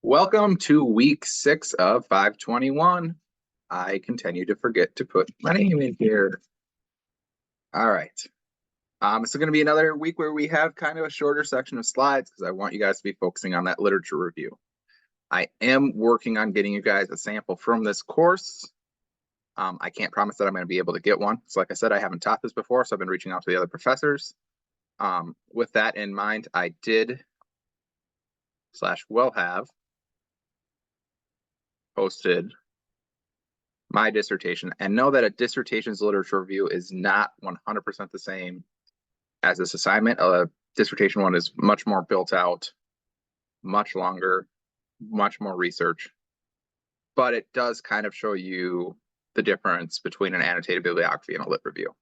Welcome to week 6 of 521. I continue to forget to put my name in here. All right. This is going to be another week where we have kind of a shorter section of slides because I want you guys to be focusing on that literature review. I am working on getting you guys a sample from this course. I can't promise that I'm going to be able to get one. So like I said, I haven't taught this before, so I've been reaching out to the other professors. With that in mind, I did / will have posted my dissertation, and know that a dissertation's literature review is not 100% the same as this assignment. A dissertation one is much more built out, much longer, much more research, but it does kind of show you the difference between an annotated bibliography and a lit review.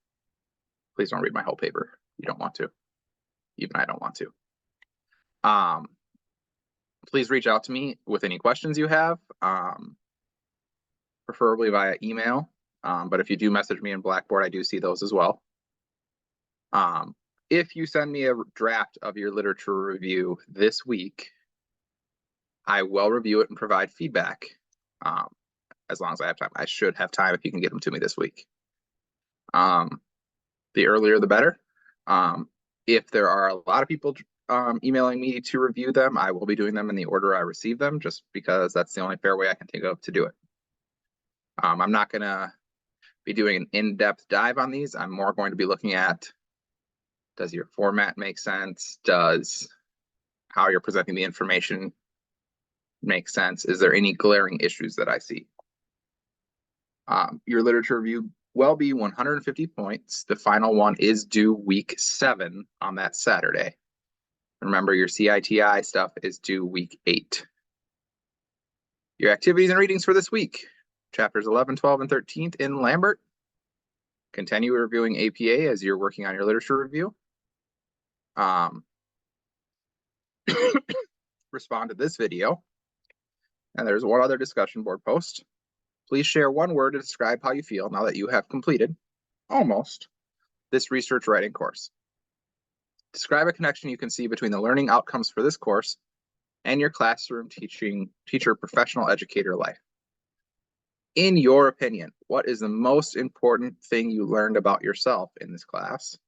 Please don't read my whole paper. You don't want to. Even I don't want to. Please reach out to me with any questions you have. Preferably via email. But if you do message me in Blackboard, I do see those as well. If you send me a draft of your literature review this week, I will review it and provide feedback as long as I have time. I should have time if you can get them to me this week. The earlier, the better. If there are a lot of people emailing me to review them, I will be doing them in the order I receive them, just because that's the only fair way I can think of to do it. I'm not going to be doing an in-depth dive on these. I'm more going to be looking at, does your format make sense? Does how you're presenting the information make sense? Is there any glaring issues that I see? Your literature review will be 150 points. The final one is due week 7 on that Saturday. Remember, your CITI stuff is due week 8. Your activities and readings for this week: chapters 11, 12, and 13 in Lambert. Continue reviewing APA as you're working on your literature review. Respond to this video. And there's one other discussion board post. Please share one word to describe how you feel now that you have completed, almost, this research writing course. Describe a connection you can see between the learning outcomes for this course and your classroom teacher professional educator life. In your opinion, what is the most important thing you learned about yourself in this class?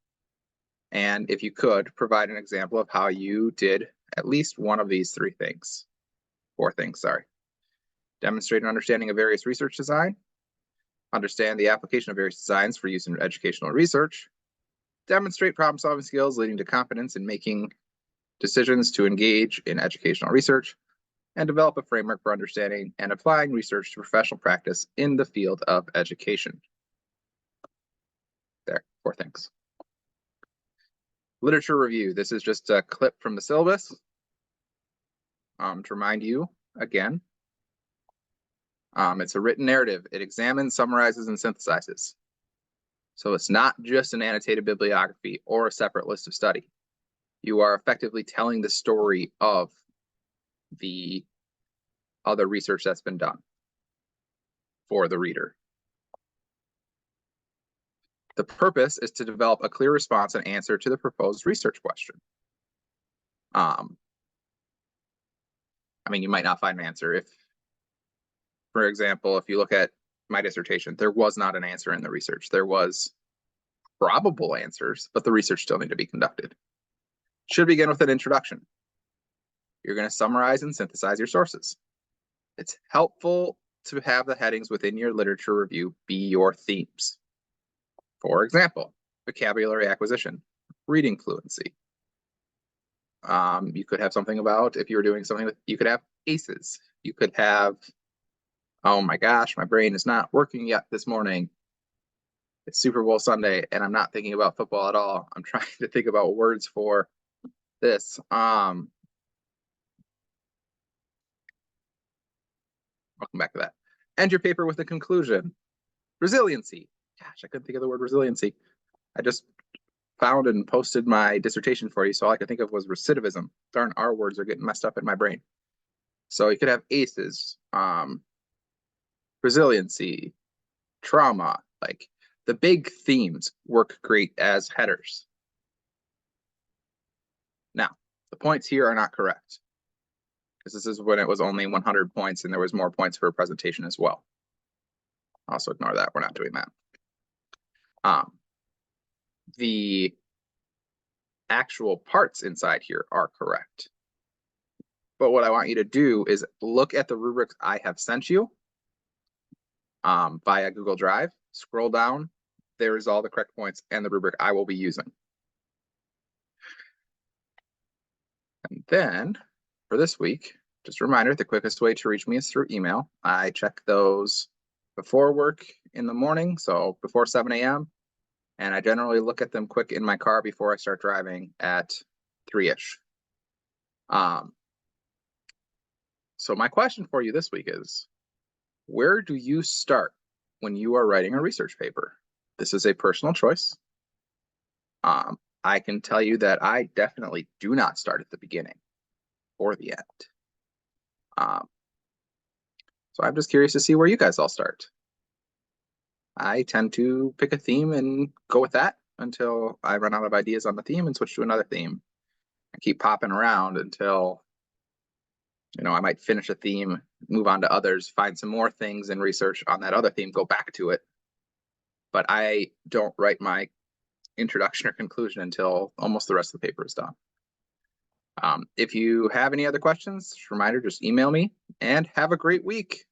And if you could, provide an example of how you did at least one of these 4 things. Demonstrate an understanding of various research design. Understand the application of various designs for use in educational research. Demonstrate problem-solving skills leading to competence in making decisions to engage in educational research. And develop a framework for understanding and applying research to professional practice in the field of education. There, 4 things. Literature review. This is just a clip from the syllabus. To remind you again, it's a written narrative. It examines, summarizes, and synthesizes. So it's not just an annotated bibliography or a separate list of study. You are effectively telling the story of the other research that's been done for the reader. The purpose is to develop a clear response and answer to the proposed research question. I mean, you might not find an answer. If, for example, if you look at my dissertation, there was not an answer in the research. There was probable answers, but the research still need to be conducted. Should begin with an introduction. You're going to summarize and synthesize your sources. It's helpful to have the headings within your literature review be your themes. For example, vocabulary acquisition, reading fluency. You could have something about, if you were doing something with, you could have ACEs. You could have, oh my gosh, my brain is not working yet this morning. It's Super Bowl Sunday and I'm not thinking about football at all. I'm trying to think about words for this. Welcome back to that. End your paper with a conclusion. Resiliency. Gosh, I couldn't think of the word resiliency. I just found and posted my dissertation for you, so all I could think of was recidivism. Darn, our words are getting messed up in my brain. So you could have ACEs, resiliency, trauma, like the big themes work great as headers. Now, the points here are not correct. because this is when it was only 100 points and there was more points for a presentation as well. Also ignore that, we're not doing that. The actual parts inside here are correct. But what I want you to do is look at the rubrics I have sent you via Google Drive, scroll down, there is all the correct points and the rubric I will be using. And then for this week, just a reminder, the quickest way to reach me is through email. I check those before work in the morning, so before 7 a.m. And I generally look at them quick in my car before I start driving at 3-ish. So my question for you this week is, where do you start when you are writing a research paper? This is a personal choice. I can tell you that I definitely do not start at the beginning or the end. So I'm just curious to see where you guys all start. I tend to pick a theme and go with that until I run out of ideas on the theme and switch to another theme. I keep popping around until, I might finish a theme, move on to others, find some more things and research on that other theme, go back to it. But I don't write my introduction or conclusion until almost the rest of the paper is done. If you have any other questions, reminder, just email me and have a great week.